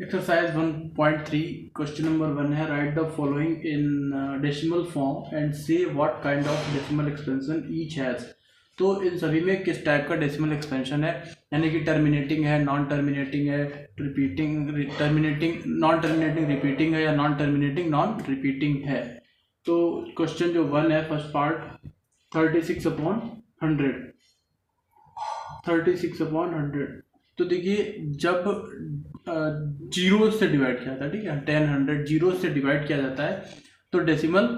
Exercise 1.3 question number 1 है write the following in decimal form and say what kind of decimal expansion each has. तो इन सभी में किस टाइप का डेसिमल एक्सपेंशन है, यानी कि टर्मिनेटिंग है, नॉन टर्मिनेटिंग है, repeating, terminating non terminating repeating है, या नॉन टर्मिनेटिंग नॉन रिपीटिंग है। तो क्वेश्चन जो 1 है फर्स्ट पार्ट 36/100, 36/100। तो देखिए जब जीरो से डिवाइड किया जाता है, ठीक है, 10 100 जीरो से डिवाइड किया जाता है तो डेसिमल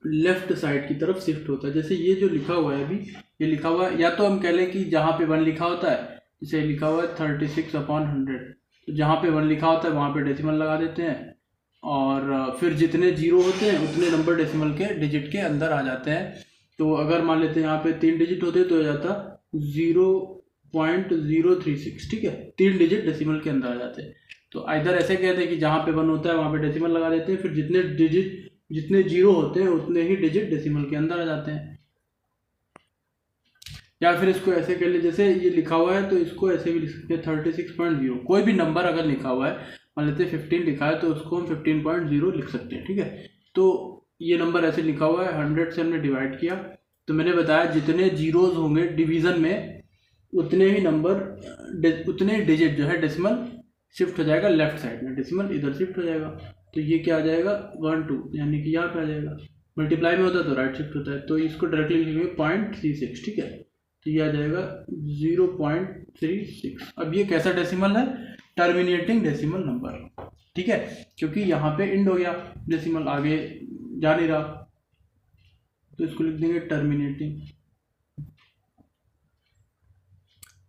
लेफ्ट साइड की तरफ शिफ्ट होता है। जैसे ये जो लिखा हुआ है अभी, ये लिखा हुआ है, या तो हम कह लें कि जहाँ पे 1 लिखा होता है, जैसे लिखा हुआ है 36/100, तो जहाँ पे 1 लिखा होता है वहाँ पे डेसिमल लगा देते हैं, और फिर जितने जीरो होते हैं उतने नंबर डेसिमल के डिजिट के अंदर आ जाते हैं। तो अगर मान लेते हैं यहाँ पे 3 डिजिट होते तो हो जाता 0.036, ठीक है, 3 डिजिट डेसिमल के अंदर आ जाते हैं। तो इधर ऐसे कहते हैं कि जहाँ पे 1 होता है वहाँ पे डेसिमल लगा देते हैं, फिर जितने जीरो होते हैं उतने ही डिजिट डेसिमल के अंदर आ जाते हैं। या फिर इसको ऐसे कर ले, जैसे ये लिखा हुआ है तो इसको ऐसे भी लिख सकते हैं 36.0। कोई भी नंबर अगर लिखा हुआ है, मान लेते हैं 15 लिखा है तो उसको हम 15.0 लिख सकते हैं, ठीक है। तो ये नंबर ऐसे लिखा हुआ है, 100 से हमने डिवाइड किया, तो मैंने बताया जितने जीरोज होंगे डिवीजन में उतने ही नंबर उतने डिजिट जो है डेसिमल शिफ्ट हो जाएगा लेफ्ट साइड में, डेसिमल इधर शिफ्ट हो जाएगा। तो ये क्या आ जाएगा 1 2, यानी कि यहाँ पे आ जाएगा। मल्टीप्लाई में होता है तो राइट शिफ्ट होता है, तो इसको डायरेक्टली लिखेंगे 0.36, ठीक है। तो ये आ जाएगा 0.36। अब ये कैसा डेसिमल है, टर्मिनेटिंग डेसिमल नंबर, ठीक है, क्योंकि यहाँ पे एंड हो गया, डेसिमल आगे जा नहीं रहा, तो इसको लिख देंगे टर्मिनेटिंग।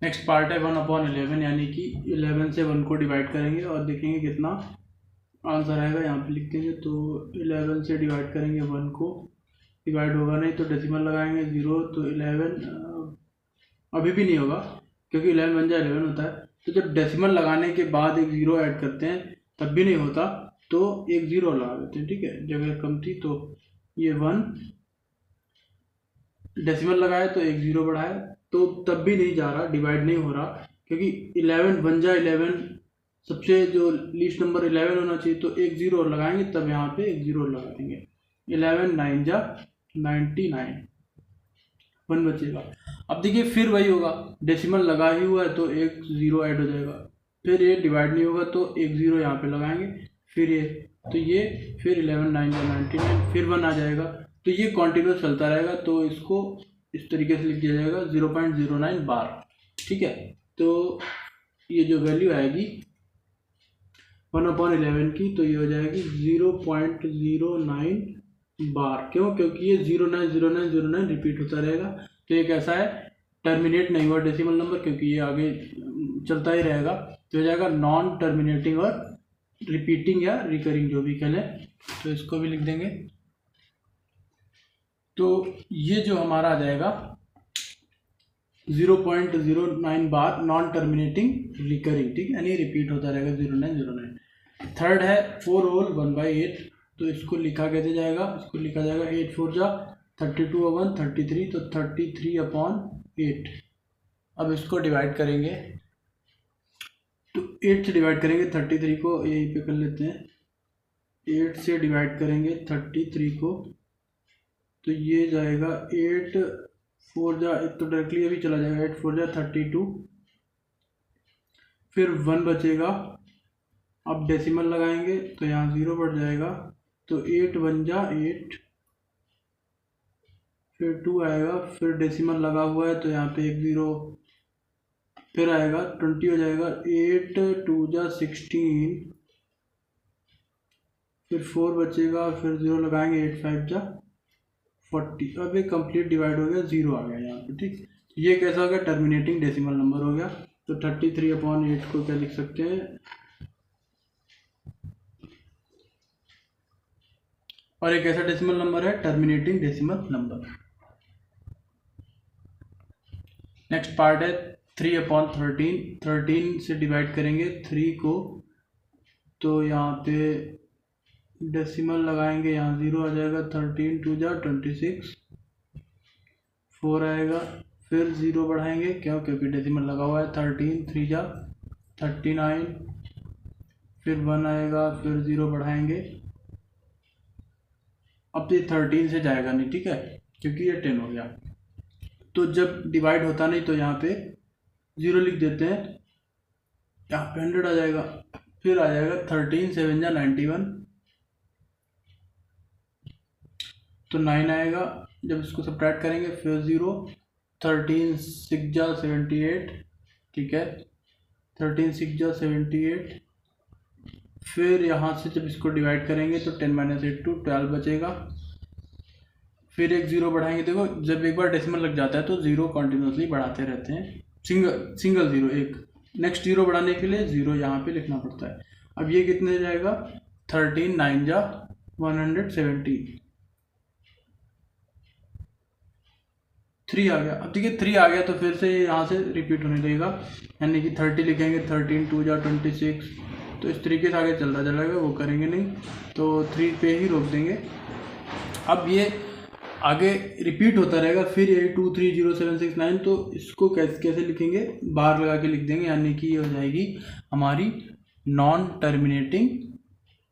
नेक्स्ट पार्ट है 1/11, यानी कि 11 से 1 को डिवाइड करेंगे और देखेंगे कितना आंसर आएगा। यहाँ पे लिख देंगे, तो 11 से डिवाइड करेंगे 1 को, डिवाइड होगा नहीं तो डेसिमल लगाएंगे 0, तो 11 अभी भी नहीं होगा क्योंकि 11 बन जाए 11 होता है। तो जब डेसिमल लगाने के बाद एक 0 ऐड करते हैं तब भी नहीं होता, तो एक 0 लगा देते हैं, ठीक है, जगह कम थी तो ये 1 डेसिमल लगाए तो एक 0 बढ़ाए, तो तब भी नहीं जा रहा, डिवाइड नहीं हो रहा, क्योंकि 11 बन जाए 11, सबसे जो लीस्ट नंबर 11 होना चाहिए, तो एक 0 और लगाएंगे तब यहाँ पे एक 0 लगा देंगे। 11 9 जा 99, 1 बचेगा। अब देखिए फिर वही होगा, डेसिमल लगा ही हुआ है तो एक 0 ऐड हो जाएगा, फिर ये डिवाइड नहीं होगा तो एक 0 यहाँ पे लगाएंगे, फिर ये, तो ये फिर 11 9 जा 99, फिर 1 आ जाएगा। तो ये कॉन्टिन्यूस चलता रहेगा, तो इसको इस तरीके से लिख दिया जाएगा 0.09 बार, ठीक है। तो ये जो वैल्यू आएगी 1/11 की, तो ये हो जाएगी 0.09 बार। क्यों? क्योंकि ये 090909 रिपीट होता रहेगा। तो ये कैसा है, टर्मिनेट नहीं हुआ डेसिमल नंबर, क्योंकि ये आगे चलता ही रहेगा, तो हो जाएगा नॉन टर्मिनेटिंग और रिपीटिंग या रिकरिंग जो भी कह लें। तो इसको भी लिख देंगे। तो ये जो हमारा आ जाएगा 0.09 बार नॉन टर्मिनेटिंग रिकरिंग, ठीक है, यानी रिपीट होता रहेगा 0909। थर्ड है 4 होल 1/8, तो इसको लिखा कैसे जाएगा, इसको लिखा जाएगा 8 4 जा 32/1 33, तो 33/8। अब इसको डिवाइड करेंगे, तो 8 से डिवाइड करेंगे 33 को, यहीं पे कर लेते हैं, 8 से डिवाइड करेंगे 33 को, तो ये जाएगा 8 4 जा, तो डायरेक्टली अभी चला जाएगा 8 4 जा 32, फिर 1 बचेगा। अब डेसिमल लगाएंगे तो यहाँ 0 बढ़ जाएगा, तो 8 1 जा 8, फिर 2 आएगा, फिर डेसिमल लगा हुआ है तो यहाँ पे एक 0, फिर आएगा 20 हो जाएगा, 8 2 जा 16, फिर 4 बचेगा, फिर 0 लगाएंगे 8 5 जा 40। अब एक कंप्लीट डिवाइड हो गया, 0 आ गया यहाँ पे, ठीक। ये कैसा हो गया, टर्मिनेटिंग डेसिमल नंबर हो गया। तो 33/8 को क्या लिख सकते हैं, और एक ऐसा डेसिमल नंबर है terminating decimal number. Next part है 3/13, 13 से डिवाइड करेंगे 3 को, तो यहाँ पे डेसिमल लगाएंगे, यहाँ 0 आ जाएगा, 13 2 जा 26, 4 आएगा, फिर 0 बढ़ाएंगे, क्यों? क्योंकि डेसिमल लगा हुआ है, 13 3 जा 39, फिर 1 आएगा, फिर 0 बढ़ाएंगे। अब ये 13 से जाएगा नहीं, ठीक है, क्योंकि ये 10 हो गया। तो जब डिवाइड होता नहीं तो यहाँ पे 0 लिख देते हैं, यहाँ पे 100 आ जाएगा। फिर आ जाएगा 13 7 जा 91, तो 9 आएगा जब इसको सब्ट्रैक्ट करेंगे। फिर 0, 13 6 जा 78, ठीक है, 13 6 जा 78। फिर यहाँ से जब इसको डिवाइड करेंगे तो 10 - 8 2 12 बचेगा। फिर एक 0 बढ़ाएंगे। देखो जब एक बार डेसिमल लग जाता है तो 0 कंटिन्यूसली बढ़ाते रहते हैं, सिंगल 0 एक, नेक्स्ट 0 बढ़ाने के लिए 0 यहाँ पे लिखना पड़ता है। अब ये कितने जाएगा, 13 9 जा 170, 3 आ गया। अब ठीक है 3 आ गया तो फिर से यहाँ से रिपीट होने लगेगा, यानी कि 30 लिखेंगे, 13 2 जा 26, तो इस तरीके से आगे चलता चलेगा, वो करेंगे नहीं तो 3 पे ही रोक देंगे। अब ये आगे रिपीट होता रहेगा, फिर 8 2 3 0 7 6 9, तो इसको कैसे लिखेंगे, बार लगा के लिख देंगे, यानी कि ये हो जाएगी हमारी नॉन टर्मिनेटिंग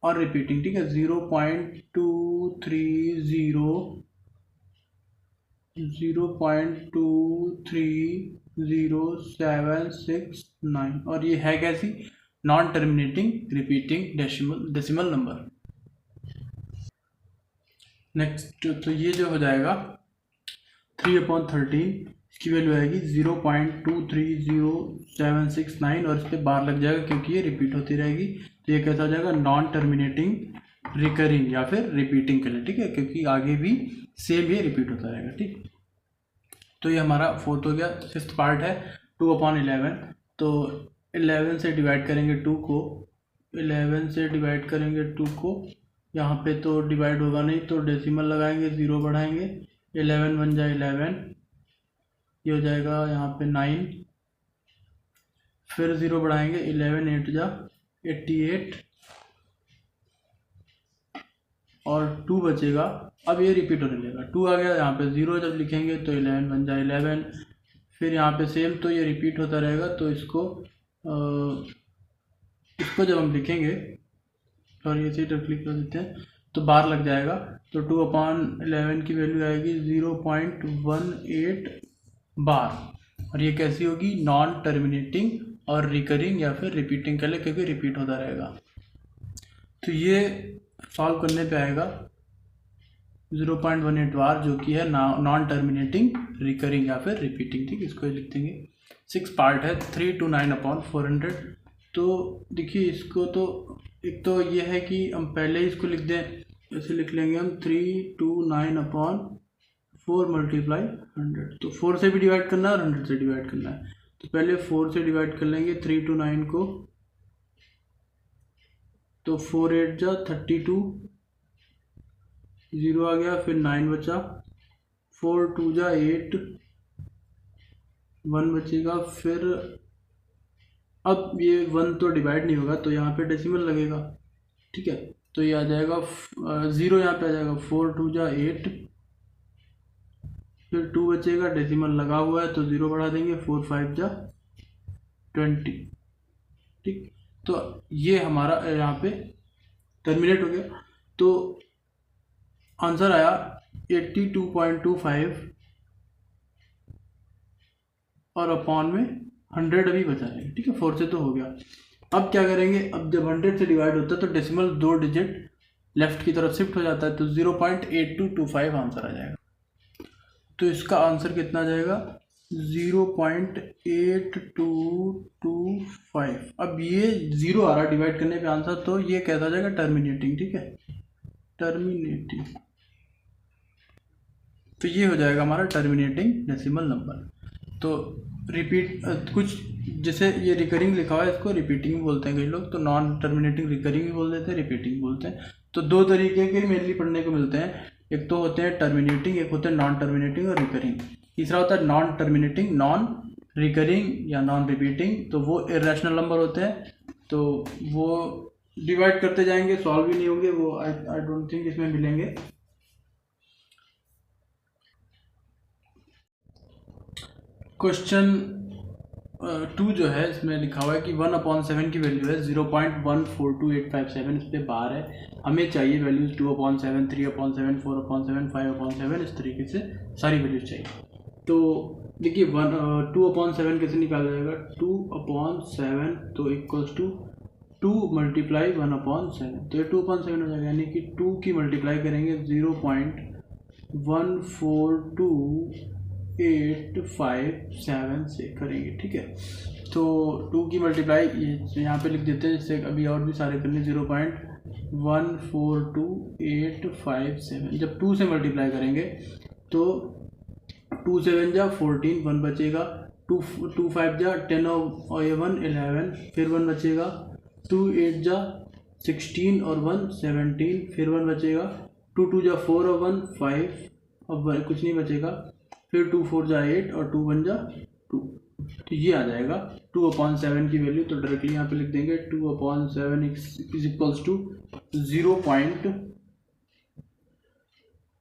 और रिपीटिंग, ठीक है। 0.230769, और ये है कैसी, non terminating repeating decimal number. Next तो ये जो हो जाएगा 3/13, इसकी वैल्यू आएगी 0.230769, और इस पर बार लग जाएगा क्योंकि ये रिपीट होती रहेगी। तो ये कैसा हो जाएगा, नॉन टर्मिनेटिंग रिकरिंग या फिर रिपीटिंग के लिए, ठीक है, क्योंकि आगे भी सेम ये रिपीट होता रहेगा, ठीक। तो ये हमारा 4th हो गया। 5th पार्ट है 2/11, तो 11 से डिवाइड करेंगे 2 को, 11 से डिवाइड करेंगे 2 को, यहाँ पे तो डिवाइड होगा नहीं तो डेसिमल लगाएंगे, 0 बढ़ाएंगे, 11 1 जा 11, ये हो जाएगा यहाँ पे 9, फिर 0 बढ़ाएंगे, 11 8 जा 88, और 2 बचेगा। अब ये रिपीट होने लगेगा, 2 आ गया, यहाँ पे 0 जब लिखेंगे तो 11 1 जा 11, फिर यहाँ पे सेम, तो ये रिपीट होता रहेगा। तो इसको जब हम लिखेंगे, और ये सीट क्लिक कर देते हैं तो बार लग जाएगा, तो 2/11 की वैल्यू आएगी 0.18 बार, और ये कैसी होगी, नॉन टर्मिनेटिंग और रिकरिंग या फिर रिपीटिंग के लिए, क्योंकि रिपीट होता रहेगा। तो ये सॉल्व करने पे आएगा 0.18 बार, जो कि है नॉन टर्मिनेटिंग रिकरिंग या फिर रिपीटिंग, ठीक, इसको लिख देंगे। 6 पार्ट है 329/400। तो देखिए इसको तो एक तो ये है कि हम पहले ही इसको लिख दें, ऐसे लिख लेंगे हम 329/4 × 100, तो 4 से भी डिवाइड करना है और 100 से डिवाइड करना है। तो पहले 4 से डिवाइड कर लेंगे 329 को, तो 4 8 जा 32, 0 आ गया, फिर 9 बचा, 4 2 जा 8, 1 बचेगा। फिर अब ये 1 तो डिवाइड नहीं होगा तो यहाँ पे डेसिमल लगेगा, ठीक है, तो ये आ जाएगा 0 यहाँ पे आ जाएगा, 4 2 जा 8, फिर 2 बचेगा, डेसिमल लगा हुआ है तो 0 बढ़ा देंगे, 4 5 जा 20, ठीक। तो ये हमारा यहाँ पे टर्मिनेट हो गया। तो आंसर आया 82.25, और अपॉन में 100 अभी बचा है, ठीक है, 4 से तो हो गया। अब क्या करेंगे, अब जब 100 से डिवाइड होता है तो डेसिमल 2 डिजिट लेफ्ट की तरफ शिफ्ट हो जाता है, तो 0.8225 आंसर आ जाएगा। तो इसका आंसर कितना आ जाएगा, 0.8225। अब ये 0 आ रहा डिवाइड करने पे आंसर, तो ये कैसा आ जाएगा, टर्मिनेटिंग, ठीक है, टर्मिनेटिंग। तो ये हो जाएगा हमारा टर्मिनेटिंग डेसिमल नंबर। तो रिपीट कुछ जैसे ये रिकरिंग लिखा हुआ है, इसको रिपीटिंग भी बोलते हैं कई लोग, तो नॉन टर्मिनेटिंग रिकरिंग भी बोल देते हैं, रिपीटिंग बोलते हैं। तो 2 तरीके के मेनली पढ़ने को मिलते हैं, एक तो होते हैं टर्मिनेटिंग, एक होते हैं नॉन टर्मिनेटिंग और रिकरिंग। तीसरा होता है नॉन टर्मिनेटिंग, नॉन रिकरिंग या नॉन रिपीटिंग, तो वो इरेशनल नंबर होते हैं, तो वो डिवाइड करते जाएंगे, सॉल्व भी नहीं होंगे वो, आई डोंट थिंक इसमें मिलेंगे। क्वेश्चन 2 जो है इसमें लिखा हुआ है कि 1/7 की वैल्यू है 0.142857, इस पर बार है। हमें चाहिए वैल्यूज़ 2/7, 3/7, 4/7, 5/7, इस तरीके से सारी वैल्यूज चाहिए। तो देखिए 2/7 कैसे निकाला जाएगा, 2/7 तो इक्वल्स टू 2 मल्टीप्लाई 1/7, तो ये 2/7 हो जाएगा, यानी कि 2 की मल्टीप्लाई करेंगे 0.142857 से करेंगे, ठीक है। तो 2 की मल्टीप्लाई यहाँ पे लिख देते हैं, जिससे अभी और भी सारे करने, 0.142857। जब 2 से मल्टीप्लाई करेंगे तो 2 7 जा 14, 1 बचेगा, 2 5 जा 10 और ये 1 11, फिर 1 बचेगा, 2 8 जा 16 और 1 17, फिर 1 बचेगा, 2 2 जा 4 और 1 5, अब कुछ नहीं बचेगा, फिर 2 4 जा 8 और 2 1 जा 2। तो ये आ जाएगा 2/7 की वैल्यू। तो डायरेक्टली यहाँ पे लिख देंगे 2/7 इज इक्वल्स टू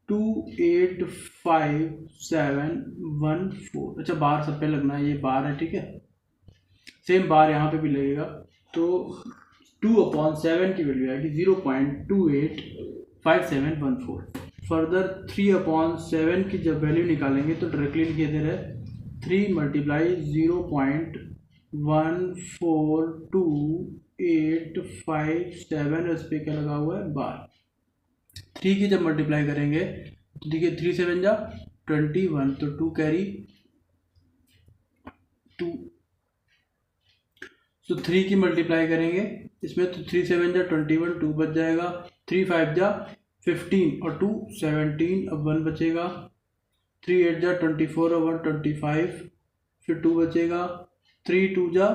0.285714। अच्छा, बार सब पे लगना है, ये बार है, ठीक है। सेम बार यहाँ पे भी लगेगा। तो 2/7 की वैल्यू आएगी 0.285714। फर्दर 3/7 की जब वैल्यू निकालेंगे तो डायरेक्टली लिखे दे रहे 3 मल्टीप्लाई 0.142857, इस पर क्या लगा हुआ है, बार। 3 की जब मल्टीप्लाई करेंगे तो देखिए 3 7 जा 21, तो 2 कैरी 2, तो 3 की मल्टीप्लाई करेंगे इसमें, तो 3 7 जा 21, 2 बच जाएगा, 3 5 जा 15 और 2 17, अब 1 बचेगा, 3 8 जा 24 और 1 25, फिर 2 बचेगा, 3 2 जा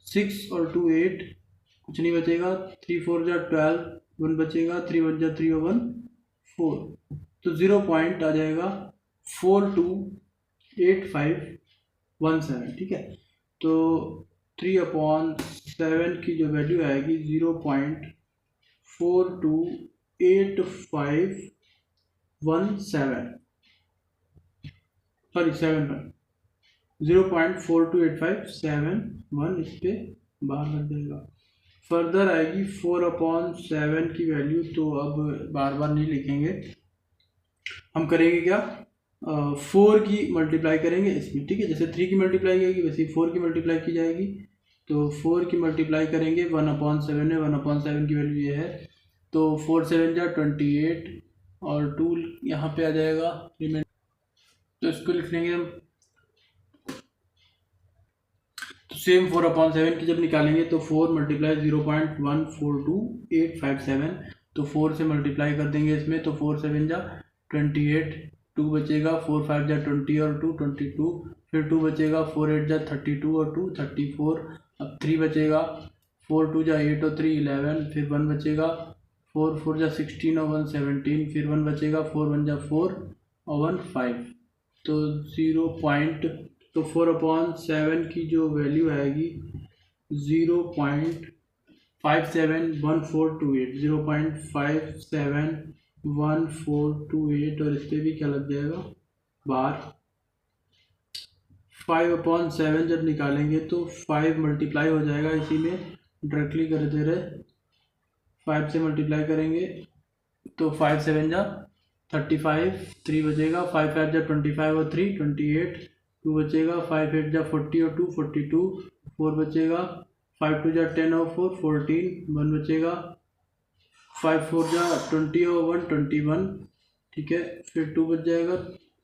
6 और 2 8, कुछ नहीं बचेगा, 3 4 जा 12, 1 बचेगा, 3 1 जा 3 और 1 4, तो 0 पॉइंट आ जाएगा 428517, ठीक है। तो 3/7 की जो वैल्यू आएगी 0.428517, सॉरी 7 0.428571, इस पे बार लग जाएगा। फर्दर आएगी 4/7 की वैल्यू, तो अब बार बार नहीं लिखेंगे, हम करेंगे क्या, 4 की मल्टीप्लाई करेंगे इसमें, ठीक है। जैसे 3 की मल्टीप्लाई करेगी वैसे 4 की मल्टीप्लाई की जाएगी। तो 4 की मल्टीप्लाई करेंगे 1/7 में, 1/7 की वैल्यू ये है, तो 4 7 जा 28 और 2 यहाँ पे आ जाएगा रिमाइंडर, तो इसको लिख लेंगे हम। तो सेम 4/7 की जब निकालेंगे तो 4 मल्टीप्लाई 0.142857, तो 4 से मल्टीप्लाई कर देंगे इसमें, तो 4 7 जा 28, 2 बचेगा, 4 5 जा 20 और 2 22, फिर 2 बचेगा, 4 8 जा 32 और 2 34, अब 3 बचेगा, 4 2 जा 8 और 3 11, फिर 1 बचेगा, 4 4 जा 16 और 1 17, फिर 1 बचेगा, 4 1 जा 4 और 1 5, तो 0 पॉइंट, तो 4/7 की जो वैल्यू आएगी 0.571428, 0.571428, और इस पर भी क्या लग जाएगा, बार। 5/7 जब निकालेंगे तो 5 मल्टीप्लाई हो जाएगा इसी में, डायरेक्टली कर दे रहे 5 से मल्टीप्लाई करेंगे तो 5 7 जा 35, 3 बचेगा, 5 5 जा 25 और 3 28, 2 बचेगा, 5 8 जा 40 और 2 42, 4 बचेगा, 5 2 जा 10 और 4 14, 1 बचेगा, 5 4 जा 20 और 1 21, ठीक है, फिर 2 बच जाएगा,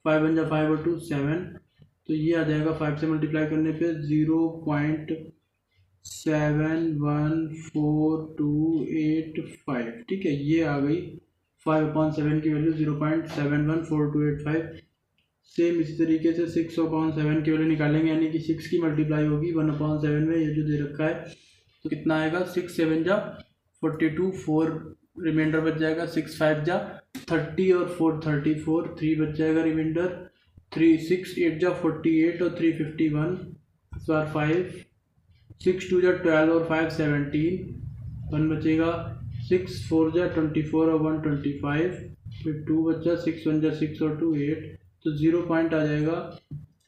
5 1 जा 5 और 2 7, तो ये आ जाएगा 5 से मल्टीप्लाई करने पे 0.714285, ठीक है। ये आ गई 5/7 की वैल्यू 0.714285। सेम इसी तरीके से 6/7 की वैल्यू निकालेंगे, यानी कि 6 की मल्टीप्लाई होगी 1/7 में, ये जो दे रखा है, तो कितना आएगा, 6 7 जा 42, 4 रिमाइंडर बच जाएगा, 6 5 जा 30 और 4 34, 3 बच जाएगा रिमाइंडर, 3 6 8 जा 48 और 3 51, इस बार 5 6 2 जा 12 और 5 17, 1 बचेगा, 6 4 जा 24 और 1 25, फिर 2 बचा, 6 1 जा 6 और 2 8, तो 0 पॉइंट आ जाएगा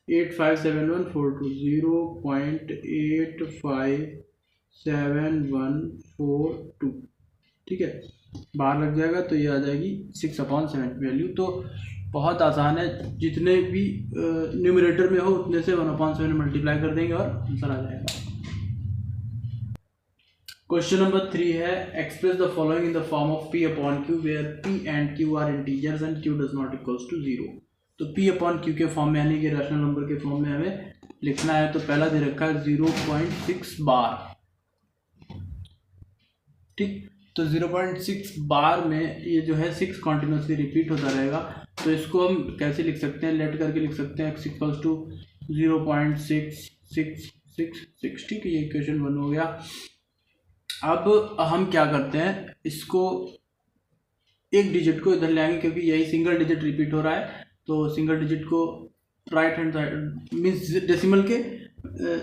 857142 0.857142, ठीक है, बाहर लग जाएगा तो ये आ जाएगी 6/7 वैल्यू। तो बहुत आसान है, जितने भी न्यूमरेटर में हो उतने से 1/7 मल्टीप्लाई कर देंगे और आंसर आ जाएगा। क्वेश्चन नंबर 3 है, express the following in the form of P/Q where P and Q are integers and Q does not equals to 0। तो P/Q के फॉर्म में यानी कि रैशनल नंबर के फॉर्म में हमें लिखना है। तो पहला दे रखा है 0.6 बार, ठीक। तो 0.6 बार में ये जो है 6 कॉन्टिन्यूसली रिपीट होता रहेगा। तो इसको हम कैसे लिख सकते हैं, लेट करके लिख सकते हैं x इक्वल्स टू 0.66666, ठीक है, ये इक्वेशन 1 हो गया। अब हम क्या करते हैं, इसको एक डिजिट को इधर ले आएंगे क्योंकि यही सिंगल डिजिट रिपीट हो रहा है। तो सिंगल डिजिट को right hand side means decimal के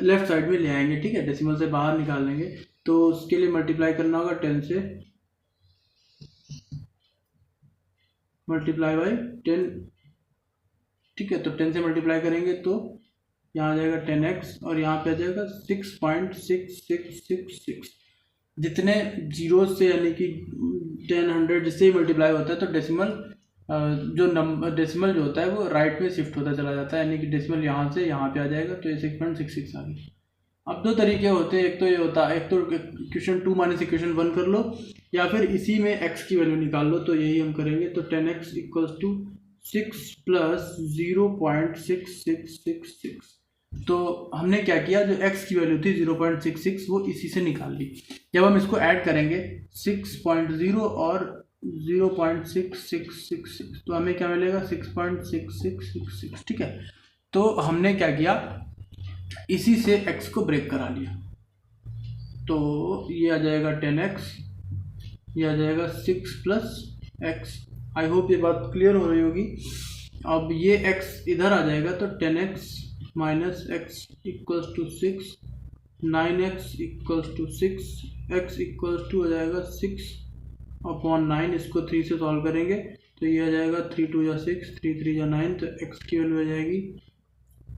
लेफ्ट साइड में ले आएंगे, ठीक है, डेसिमल से बाहर निकाल लेंगे। तो उसके लिए मल्टीप्लाई करना होगा 10 से, मल्टीप्लाई बाई 10, ठीक है। तो 10 से मल्टीप्लाई करेंगे तो यहाँ आ जाएगा 10x और यहाँ पे आ जाएगा 6.6666। जितने जीरो से यानी कि 10, 100 जिससे ही मल्टीप्लाई होता है तो डेसिमल जो नंबर डेसिमल जो होता है वो राइट में शिफ्ट होता चला जाता है, यानी कि डेसिमल यहाँ से यहाँ पे आ जाएगा। तो ये 6.66 आ गया। अब दो तरीके होते हैं, एक तो ये होता है, एक तो इक्वेशन 2 माइनस इक्वेशन 1 कर लो या फिर इसी में x की वैल्यू निकाल लो। तो यही हम करेंगे। तो 10x इक्वल्स टू 6 प्लस 0.6666। तो हमने क्या किया, जो x की वैल्यू थी 0.66 वो इसी से निकाल ली। जब हम इसको ऐड करेंगे 6.0 और 0.6666 तो हमें क्या मिलेगा 6.6666, ठीक है। तो हमने क्या किया, इसी से x को ब्रेक करा लिया। तो ये आ जाएगा 10x, ये आ जाएगा 6 प्लस x। आई होप ये बात क्लियर हो रही होगी। अब ये x इधर आ जाएगा तो 10x minus x equals to 6, 9x equals to 6, x equals to आ जाएगा 6/9। इसको 3 से सॉल्व करेंगे तो ये आ जाएगा 3 2 या 6, 3 3 या 9। तो x की वैल्यू आ जाएगी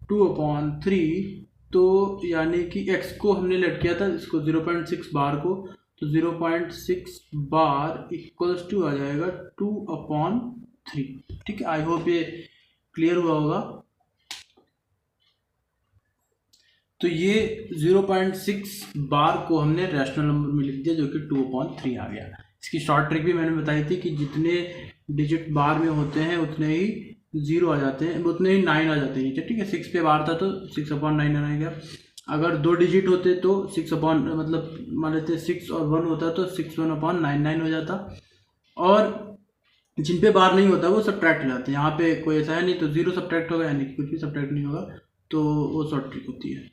2/3। तो यानी कि x को हमने लेट किया था इसको 0.6 बार को, तो 0.6 बार इक्वल्स टू आ जाएगा 2/3, ठीक है। आई होप ये क्लियर हुआ होगा। तो ये 0.6 बार को हमने रैशनल नंबर में लिख दिया जो कि 2/3 आ गया। इसकी शॉर्ट ट्रिक भी मैंने बताई थी कि जितने डिजिट बार में होते हैं उतने ही 0 आ जाते हैं, उतने ही 9 आ जाते हैं, ठीक है। 6 पे बार था तो 6/9 आ गया। अगर 2 डिजिट होते तो 6 मतलब मान लेते 6 और 1 होता तो 6/9 हो जाता। और जिन पे बार नहीं होता वो सब्ट्रैक्ट हो जाते हैं। यहाँ पे कोई ऐसा है नहीं तो 0 सब्ट्रैक्ट होगा, यानी कि कुछ भी सब्ट्रैक्ट नहीं होगा। तो वो शॉर्ट ट्रिक होती है।